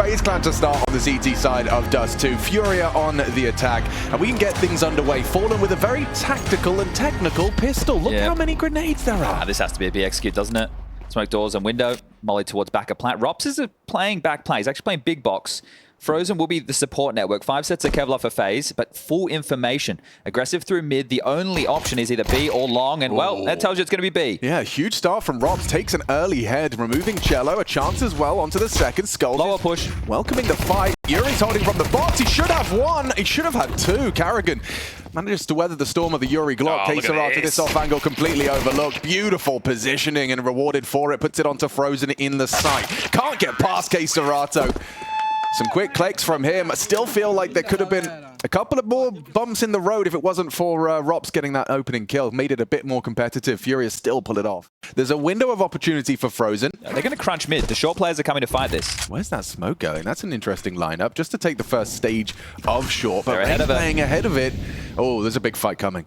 FaZe Clan to start on the CT side of Dust 2. Furia on the attack. And we can get things underway. Fallen with a very tactical and technical pistol. Look how many grenades there are. This has to be a BX doesn't it? Smoke doors and window. Molly towards back of plant. Rops is playing back play. He's actually playing big box. Frozen will be the support network. 5 sets of Kevlar for FaZe, but full information. Aggressive through mid. The only option is either B or long, and well, that tells you it's going to be B. Yeah, huge start from Robs. Takes an early head, removing Cello. A chance as well onto the second. Skull. Lower push. Welcoming the fight. Yuri's holding from the box. He should have one. He should have had two. Carrigan manages to weather the storm of the Yuri Glock. K-Serrato this off angle completely overlooked. Beautiful positioning and rewarded for it. Puts it onto Frozen in the sight. Can't get past K-Serrato. Some quick clicks from him. I still feel like there could have been a couple of more bumps in the road if it wasn't for Rops getting that opening kill. Made it a bit more competitive. Furia still pull it off. There's a window of opportunity for Frozen. They're going to crunch mid. The short players are coming to fight this. Where's that smoke going? That's an interesting lineup just to take the first stage of short. But they're playing ahead of it. Oh, there's a big fight coming.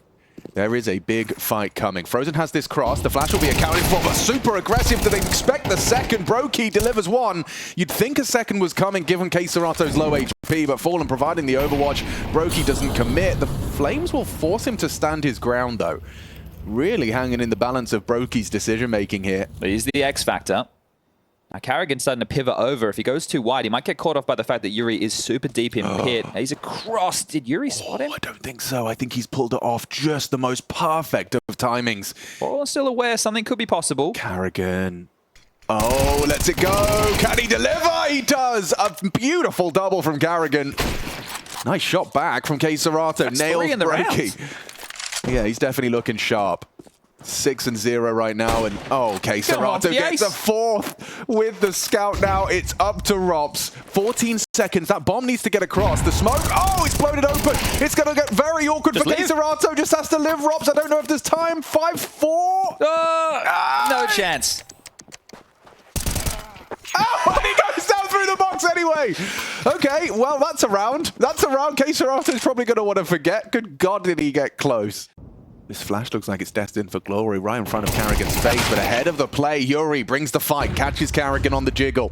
There is a big fight coming. Frozen has this cross. The flash will be accounted for, but super aggressive. Do they expect the second? Brokey delivers one. You'd think a second was coming given K-Serrato's low HP, but Fallen providing the overwatch. Brokey doesn't commit. The Flames will force him to stand his ground, though. Really hanging in the balance of Brokey's decision-making here. But he's the X factor. Now, Carrigan's starting to pivot over. If he goes too wide, he might get caught off by the fact that Yuri is super deep in pit. He's across. Did Yuri spot him? I don't think so. I think he's pulled it off just the most perfect of timings. Well, still aware something could be possible. Carrigan. Oh, lets it go. Can he deliver? He does. A beautiful double from Carrigan. Nice shot back from K-Serrato. Nails Brokey. Yeah, he's definitely looking sharp. 6-0 right now, and K-Serrato gets a fourth with the scout now. It's up to Rops. 14 seconds. That bomb needs to get across. The smoke, it's bloated open. It's going to get very awkward for K-Serrato. Just has to live Rops. I don't know if there's time. 5-4. No chance. Oh, he goes down through the box anyway. Okay, well, that's a round. That's a round K-Serrato's probably going to want to forget. Good God, did he get close. This flash looks like it's destined for glory right in front of Carrigan's face, but ahead of the play, Yuri brings the fight, catches Carrigan on the jiggle.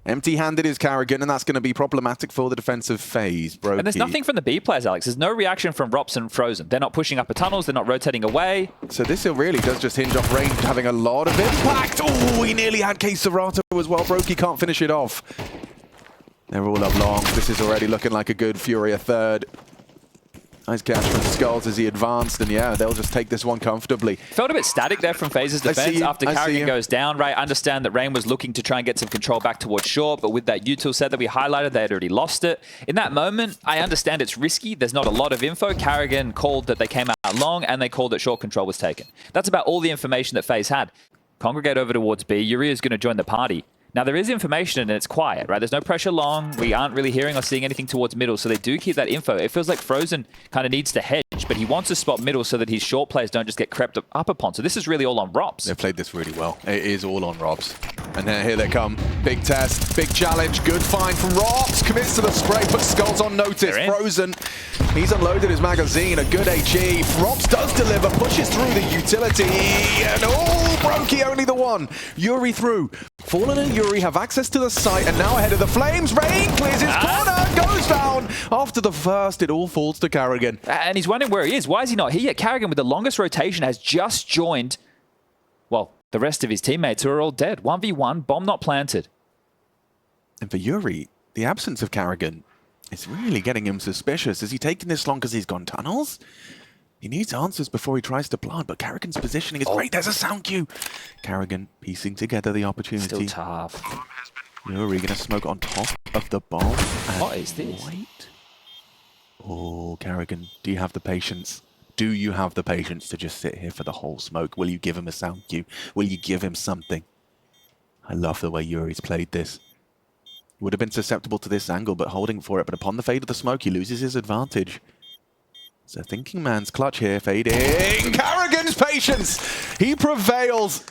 Empty-handed is Carrigan, and that's going to be problematic for the defensive FaZe. Brokey. And there's nothing from the B players, Alex. There's no reaction from Rops and Frozen. They're not pushing upper tunnels. They're not rotating away. So this really does just hinge off range, having a lot of impact. Oh, he nearly had K-Serrato as well. Brokey can't finish it off. They're all up long. This is already looking like a good Furia third. Nice catch from Skulls as he advanced, and yeah, they'll just take this one comfortably. Felt a bit static there from FaZe's defense after Carrigan goes down, right? Understand that Rain was looking to try and get some control back towards short, but with that util set that we highlighted, they had already lost it. In that moment, I understand it's risky. There's not a lot of info. Carrigan called that they came out long, and they called that short control was taken. That's about all the information that FaZe had. Congregate over towards B. Yuri is going to join the party. Now, there is information and it's quiet, right? There's no pressure long. We aren't really hearing or seeing anything towards middle, so they do keep that info. It feels like Frozen kind of needs to hedge, but he wants to spot middle so that his short players don't just get crept up upon. So this is really all on Rops. They've played this really well. It is all on Rops. And then here they come. Big test, big challenge, good find from Rops. Commits to the spray, puts Skulls on notice. Frozen, he's unloaded his magazine, a good HE. Rops does deliver, pushes through the utility, and Brokey only the one. Yuri through. Fallen and Yuri have access to the site, and now ahead of the Flames. Rain clears his corner, goes down. After the first, it all falls to Carrigan. And he's wondering where he is. Why is he not here yet? Carrigan, with the longest rotation, has just joined, well, the rest of his teammates who are all dead. 1v1, bomb not planted. And for Yuri, the absence of Carrigan is really getting him suspicious. Is he taking this long because he's gone tunnels? He needs answers before he tries to plant, but Carrigan's positioning is great. There's a sound cue. Carrigan piecing together the opportunity. Still tough. Yuri going to smoke on top of the bomb. What is this? Wait. Oh, Carrigan, do you have the patience? Do you have the patience to just sit here for the whole smoke? Will you give him a sound cue? Will you give him something? I love the way Yuri's played this. He would have been susceptible to this angle, but holding for it. But upon the fade of the smoke, he loses his advantage. So thinking man's clutch here, fading. Carrigan's patience. He prevails.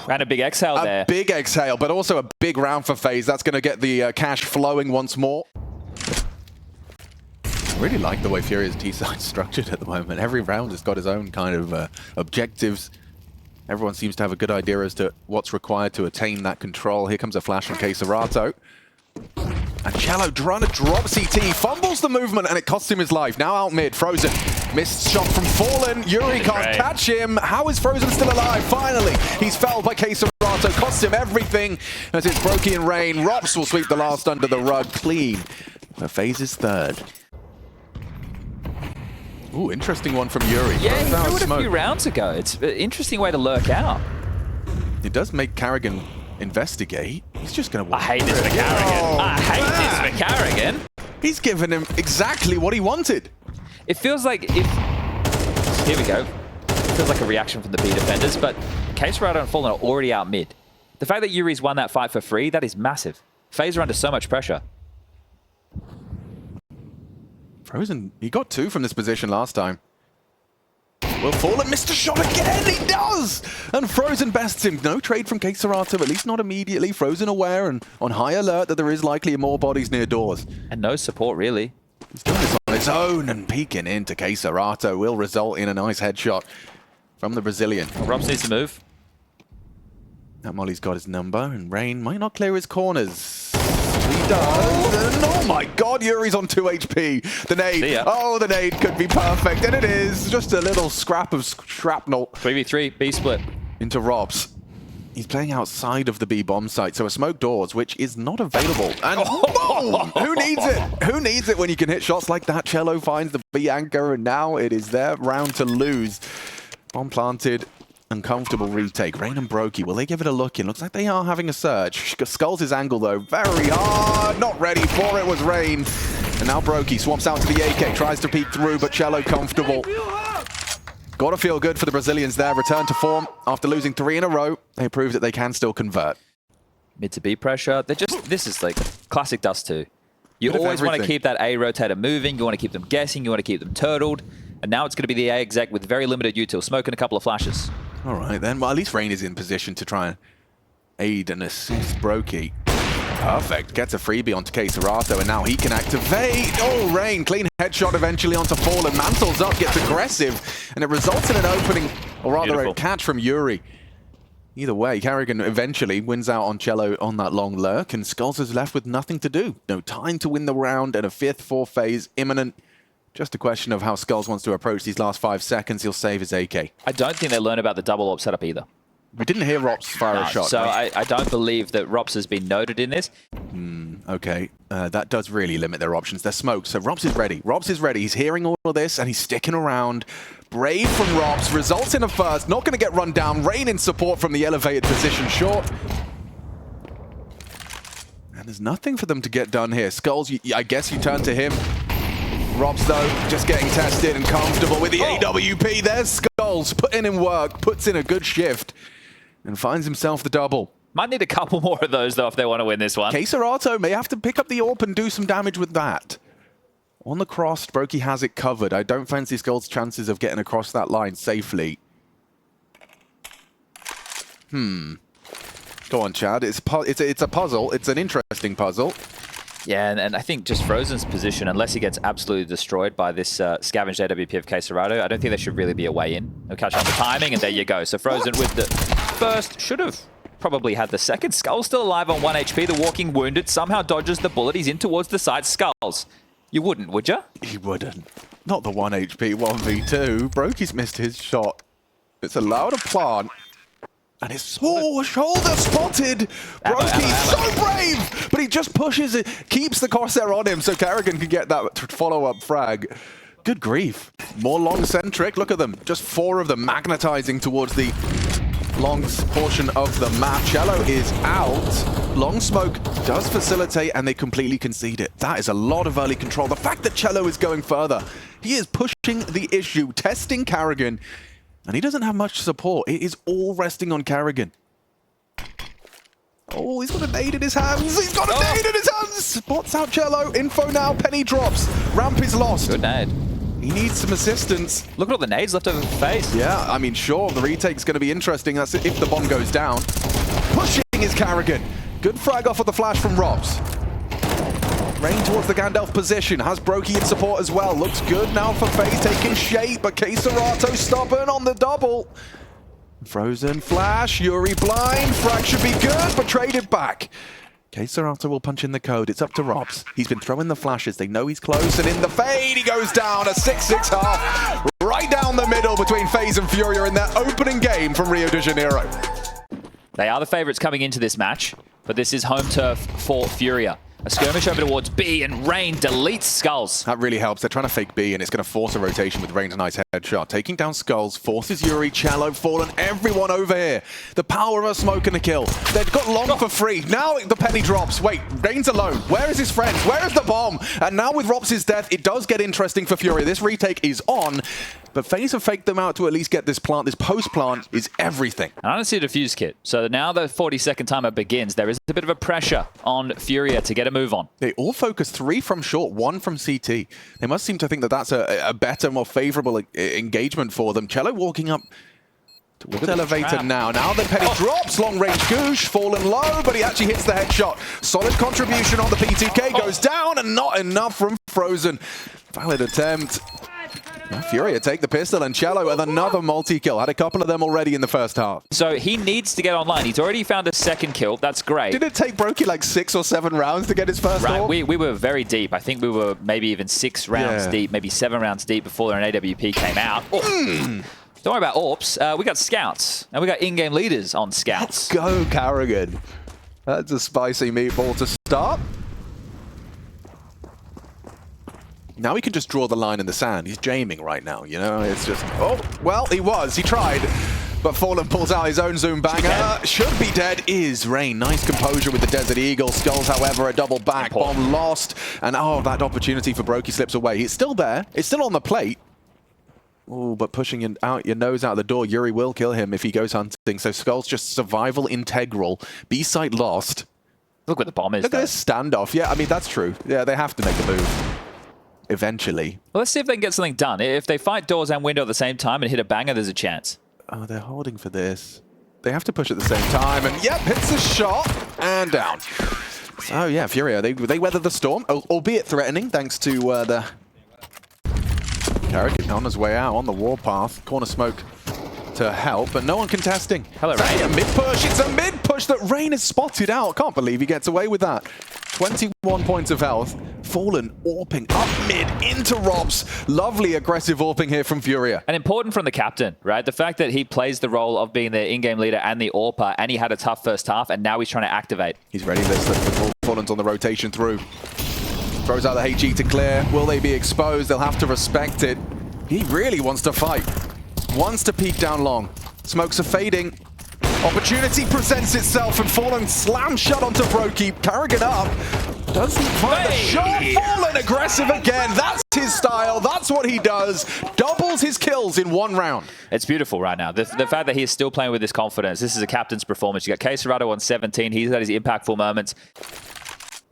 And a big exhale there. A big exhale, but also a big round for FaZe. That's going to get the cash flowing once more. I really like the way Furia's T-side's structured at the moment. Every round has got his own kind of objectives. Everyone seems to have a good idea as to what's required to attain that control. Here comes a flash from K-Serrato. And Cello trying to drop CT, fumbles the movement, and it costs him his life. Now out mid, Frozen. Missed shot from Fallen. Yuri can't catch him. How is Frozen still alive? Finally, he's felled by K-Serato. Costs him everything as it's Brokey and Rain. Rops will sweep the last under the rug clean. But FaZe is third. Ooh, interesting one from Yuri. Yeah, he threw it a few rounds ago. It's an interesting way to lurk out. It does make Carrigan investigate. He's just going to walk. I hate this for Carrigan. Oh, I hate this for Carrigan. He's given him exactly what he wanted. It feels like if... Here we go. It feels like a reaction from the B defenders, but K-Serato and Fallen are already out mid. The fact that Yuri's won that fight for free, that is massive. FaZe are under so much pressure. Frozen, he got 2 from this position last time. Will Fallen missed a shot again? He does! And Frozen bests him. No trade from K-Serato, at least not immediately. Frozen aware and on high alert that there is likely more bodies near doors. And no support, really. He's doing this on his own, and peeking into K-Serato will result in a nice headshot from the Brazilian. Well, Robs needs to move. That Molly's got his number, and Rain might not clear his corners. He does. And oh my god, Yuri's on 2 HP. The nade. Oh, the nade could be perfect. And it is. Just a little scrap of shrapnel. 3v3, B split. Into Robs. He's playing outside of the B bomb site, so a smoke doors, which is not available. And boom! Who needs it? Who needs it when you can hit shots like that? Cello finds the B anchor, and now it is their round to lose. Bomb planted. Uncomfortable retake. Rain and Brokey, will they give it a look in? Looks like they are having a search. Skulls his angle though, very hard. Not ready for it was Rain. And now Brokey swaps out to the AK, tries to peek through, but Cello comfortable. Gotta feel good for the Brazilians there. Return to form after losing 3 in a row. They prove that they can still convert. Mid to B pressure. They're just, this is like classic Dust 2. You always want to keep that A rotator moving. You want to keep them guessing. You want to keep them turtled. And now it's going to be the A exec with very limited util, smoking a couple of flashes. All right, then. Well, at least Rain is in position to try and aid and assist Brokey. Perfect. Gets a freebie onto K-Serato, and now he can activate. Oh, Rain. Clean headshot eventually onto Fallen. Mantles up, gets aggressive, and it results in an opening, or rather a catch from Yuri. Either way, Carrigan eventually wins out on Cello on that long lurk, and Skulls is left with nothing to do. No time to win the round, and a 5th for FaZe imminent. Just a question of how Skulls wants to approach these last 5 seconds. He'll save his AK. I don't think they learn about the double AWP setup either. We didn't hear Rops fire a shot. So right? I don't believe that Rops has been noted in this. Okay, that does really limit their options. They're smoked, so Rops is ready. Rops is ready. He's hearing all of this, and he's sticking around. Brave from Rops, results in a first. Not going to get run down. Rain in support from the elevated position short. And there's nothing for them to get done here. Skulls, I guess you turn to him. Robs, though, just getting tested and comfortable with the AWP. There's Skulls, putting in work, puts in a good shift, and finds himself the double. Might need a couple more of those, though, if they want to win this one. K-Serato may have to pick up the AWP and do some damage with that. On the cross, Brokey has it covered. I don't fancy Skulls' chances of getting across that line safely. Go on, Chad. It's a puzzle. It's an interesting puzzle. Yeah, and I think just Frozen's position, unless he gets absolutely destroyed by this scavenged AWP of K-Serato, I don't think there should really be a way in. They'll catch on the timing, and there you go. So Frozen with the first, should have probably had the second. Skulls still alive on 1 HP. The walking wounded somehow dodges the bullet. He's in towards the side. Skulls. You wouldn't, would you? He wouldn't. Not the 1 HP 1v2. Brokey's missed his shot. It's allowed to plant. And it's shoulder spotted. Brokey's so brave, but he just pushes it, keeps the crosshair on him so Carrigan can get that follow-up frag. Good grief. More long-centric. Look at them. Just 4 of them magnetizing towards the long portion of the map. Cello is out. Long smoke does facilitate, and they completely concede it. That is a lot of early control. The fact that Cello is going further, he is pushing the issue, testing Carrigan. And he doesn't have much support. It is all resting on Carrigan. Oh, he's got a nade in his hands. He's got a nade in his hands. Spots out Cello. Info now. Penny drops. Ramp is lost. Good nade. He needs some assistance. Look at all the nades left over for FaZe. Yeah, I mean, sure, the retake's going to be interesting. That's if the bomb goes down. Pushing is Carrigan. Good frag off of the flash from Robs. Rain towards the Gandalf position. Has Brokey in support as well. Looks good now for FaZe taking shape, but K-Serato stubborn on the double. Frozen flash. Yuri blind. Frag should be good, but traded back. Serato will punch in the code. It's up to Robs. He's been throwing the flashes. They know he's close, and in the fade, he goes down. A 6-6 half. Right down the middle between FaZe and FURIA in their opening game from Rio de Janeiro. They are the favorites coming into this match, but this is home turf for FURIA. A skirmish over towards B, and Rain deletes Skulls. That really helps. They're trying to fake B, and it's going to force a rotation with Rain's nice headshot. Taking down Skulls, forces Yuri, Cello, Fallen, everyone over here. The power of a smoke and a kill. They've got Long for free. Now the penny drops. Wait, Rain's alone. Where is his friend? Where is the bomb? And now with Robs' death, it does get interesting for FURIA. This retake is on, but FaZe have faked them out to at least get this plant. This post-plant is everything. And I don't see a defuse kit. So now the 40-second timer begins. There is a bit of a pressure on FURIA to get a move on. They all focus 3 from short, 1 from CT. They must seem to think that that's a better, more favorable engagement for them. Cello walking up towards elevator now. Now the penny drops, long range Goosh, Fallen low, but he actually hits the headshot. Solid contribution on the P2K, goes down, and not enough from Frozen. Valid attempt. FURIA take the pistol, and Cello with another multi-kill. Had a couple of them already in the first half. So he needs to get online. He's already found a second kill. That's great. Did it take Brokey like 6 or 7 rounds to get his first Right, we were very deep. I think we were maybe even 6 rounds deep, maybe 7 rounds deep before an AWP came out. Don't worry about AWPs. We got scouts, and we got in-game leaders on scouts. Let's go, Carrigan. That's a spicy meatball to start. Now he can just draw the line in the sand. He's jamming right now, you know? It's just, oh, well, he was. He tried. But Fallen pulls out his own zoom banger. Should be dead is Rain. Nice composure with the Desert Eagle. Skulls, however, a double back. Bomb lost. And oh, that opportunity for Brokey slips away. It's still there. It's still on the plate. Oh, but pushing out your nose out the door, Yuri will kill him if he goes hunting. So Skulls just survival integral. B-site lost. Look where the bomb is. Look at this standoff. Yeah, I mean, that's true. Yeah, they have to make a move. Eventually. Well, let's see if they can get something done. If they fight doors and window at the same time and hit a banger, there's a chance. Oh, they're holding for this. They have to push at the same time, and yep, hits a shot and down. So yeah, FURIA, they weather the storm, albeit threatening, thanks to the Carrigan on his way out on the warpath. Corner smoke to help, but no one contesting. Hello, Rain. A mid push. It's a mid push that Rain is spotted out. Can't believe he gets away with that. 21 points of health. Fallen AWPing up mid into Robs. Lovely aggressive AWPing here from FURIA. And important from the captain, right? The fact that he plays the role of being the in-game leader and the AWPer, and he had a tough first half, and now he's trying to activate. He's ready. Fallen's on the rotation through. Throws out the HE to clear. Will they be exposed? They'll have to respect it. He really wants to fight. Wants to peek down long. Smokes are fading. Opportunity presents itself, and Fallen slams shut onto Brokey. Carrigan up. Doesn't find the shot. Fallen aggressive again. That's his style. That's what he does. Doubles his kills in 1 round. It's beautiful right now. The fact that he is still playing with this confidence. This is a captain's performance. You got Serato on 17. He's had his impactful moments.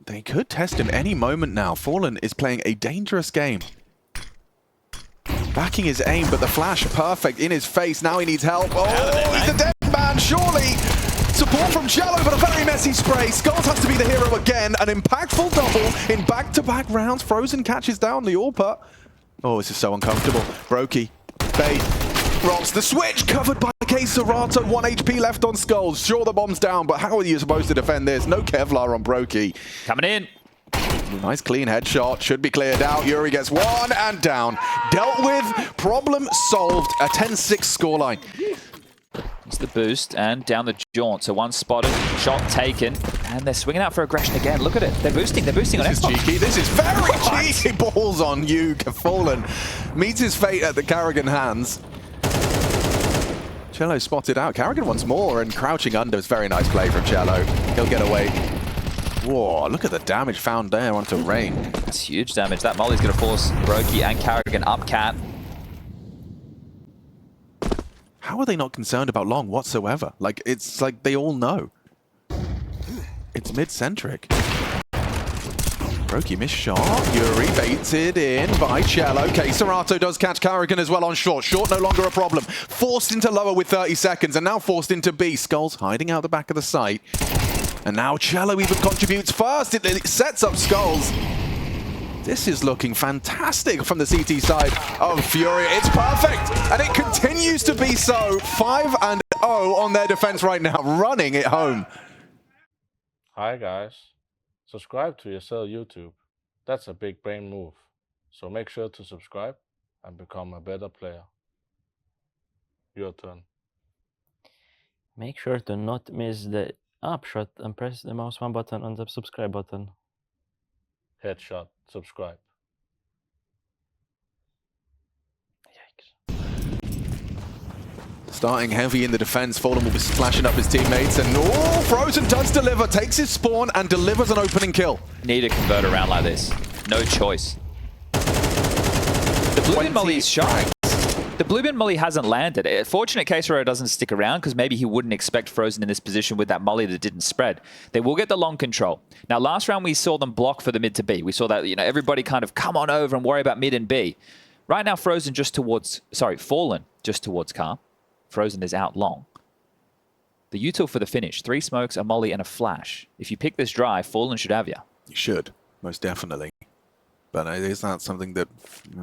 They could test him any moment now. Fallen is playing a dangerous game. Backing his aim, but the flash perfect in his face. Now he needs help. Oh, he's a dead man, surely. Support from Cello, but a very messy spray. Skulls has to be the hero again. An impactful double in back-to-back rounds. Frozen catches down the AWPer. Oh, this is so uncomfortable. Brokey, bait, Robs the switch, covered by Serato. 1 HP left on Skulls. Sure, the bomb's down, but how are you supposed to defend this? No Kevlar on Brokey. Coming in. Nice clean headshot. Should be cleared out. Yuri gets 1 and down. Dealt with. Problem solved. A 10-6 scoreline. It's the boost and down the jaunt. So 1 spotted, shot taken, and they're swinging out for aggression again. Look at it. They're boosting. They're boosting on Xbox. This is cheeky. This is very cheeky. Balls on you. Fallen meets his fate at the Carrigan hands. Cello spotted out. Carrigan wants more, and crouching under is very nice play from Cello. He'll get away. Whoa, look at the damage found there onto Rain. That's huge damage. That molly's going to force Brokey and Carrigan up cat. How are they not concerned about long whatsoever? Like, it's like they all know. It's mid-centric. Brokey missed shot. Yuri baited in by Cello. Serato does catch Carrigan as well on short. Short no longer a problem. Forced into lower with 30 seconds, and now forced into B. Skulls hiding out the back of the site. And now Cello even contributes first. It sets up Skulls. This is looking fantastic from the CT side of FURIA. It's perfect, and it continues to be so. 5-0 on their defense right now, running it home. Hi guys, subscribe to yourself YouTube. That's a big brain move. So make sure to subscribe and become a better player. Your turn. Make sure to not miss the upshot and press the mouse one button on the subscribe button. Headshot, subscribe. Starting heavy in the defense, Fallen will be splashing up his teammates, and oh, Frozen does deliver, takes his spawn and delivers an opening kill. Need to convert around like this. No choice. The blue bin molly is shot. The blue bin molly hasn't landed. Fortunate KaseRato doesn't stick around because maybe he wouldn't expect Frozen in this position with that molly that didn't spread. They will get the long control. Now, last round we saw them block for the mid to B. We saw that, you know, everybody kind of come on over and worry about mid and B. Right now, Fallen just towards car. Frozen is out long. The util for the finish, 3 smokes, a molly, and a flash. If you pick this drive, Fallen should have you. You should, most definitely. But it is not something that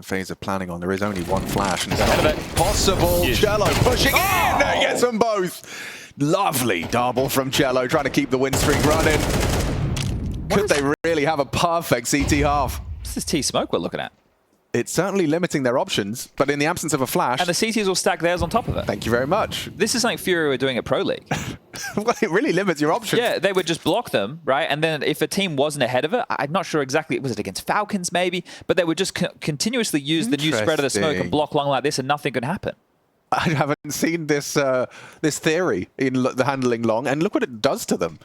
FaZe are planning on. There is only one flash. And it's ahead of it. Possible. Cello pushing in. There gets them both. Lovely double from Cello, trying to keep the win streak running. Could they really have a perfect CT half? This is T-Smoke we're looking at. It's certainly limiting their options, but in the absence of a flash... And the CTs will stack theirs on top of it. Thank you very much. This is something FURIA were doing at Pro League. Well, it really limits your options. Yeah, they would just block them, right? And then if a team wasn't ahead of it, I'm not sure exactly, was it against Falcons maybe? But they would just continuously use the new spread of the smoke and block long like this and nothing could happen. I haven't seen this this theory in the handling long, and look what it does to them.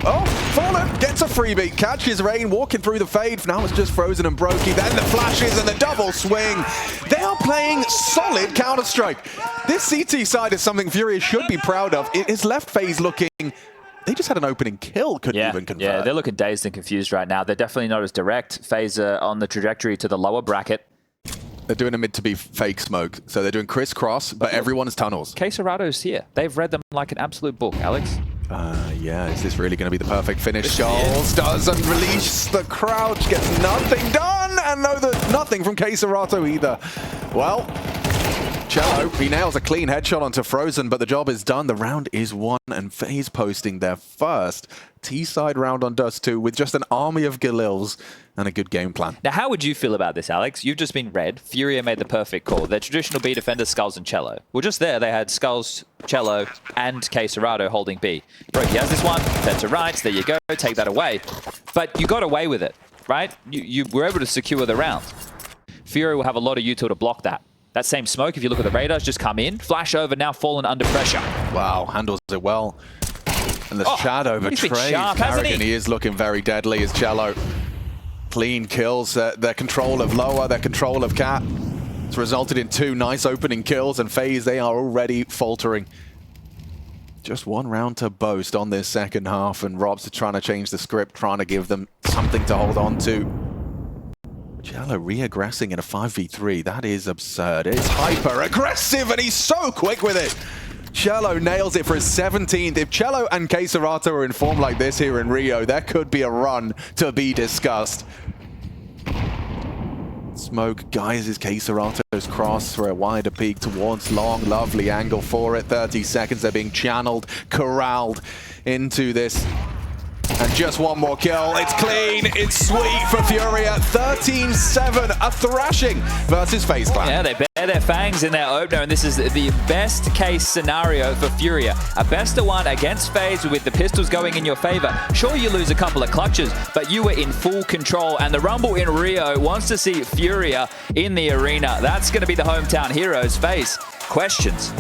Oh, Fallen gets a freebie, catches Rain, walking through the fade. Now it's just Frozen and Brokey. Then the flashes and the double swing. They are playing solid Counter-Strike. This CT side is something FURIA should be proud of. It has left FaZe looking... They just had an opening kill, couldn't even convert. Yeah, they're looking dazed and confused right now. They're definitely not as direct. FaZe are on the trajectory to the lower bracket. They're doing a mid to be fake smoke. So they're doing crisscross, but everyone's tunnels. KaseRato's here. They've read them like an absolute book, Alex. Yeah, is this really going to be the perfect finish? Skulls doesn't release the crouch, gets nothing done, and nothing from KaseRato either. Well, Cello, he nails a clean headshot onto Frozen, but the job is done. The round is won, and FaZe posting their first T-side round on Dust 2 with just an army of Galils and a good game plan. Now, how would you feel about this, Alex? You've just been read. FURIA made the perfect call. Their traditional B defenders, Skulls and Cello. Well, just there, they had Skulls, Cello, and KaseRato holding B. Brokey has this one, fed to rights, there you go, take that away. But you got away with it, right? You were able to secure the round. FURIA will have a lot of util to block that. That same smoke, if you look at the radars, just come in. Flash over, now Fallen under pressure. Wow, handles it well. And the shadow betrays Carrigan. He is looking very deadly as Cello. Clean kills, their control of Lower, their control of Cat. It's resulted in 2 nice opening kills, and FaZe, they are already faltering. Just 1 round to boast on this second half, and Robs are trying to change the script, trying to give them something to hold on to. Cello re-aggressing in a 5v3, that is absurd. It's hyper-aggressive, and he's so quick with it. Cello nails it for his 17th. If Cello and KaseRato are in form like this here in Rio, there could be a run to be discussed. Smoke guises KaseRato's cross for a wider peek towards long. Lovely angle for it. 30 seconds, they're being channeled, corralled into this. And just 1 more kill. It's clean. It's sweet for FURIA. 13-7, a thrashing versus FaZe Clan. Yeah, they bare their fangs in their opener, and this is the best case scenario for FURIA. A best of 1 against FaZe with the pistols going in your favor. Sure, you lose a couple of clutches, but you were in full control, and the Rumble in Rio wants to see FURIA in the arena. That's going to be the hometown heroes. FaZe, questions?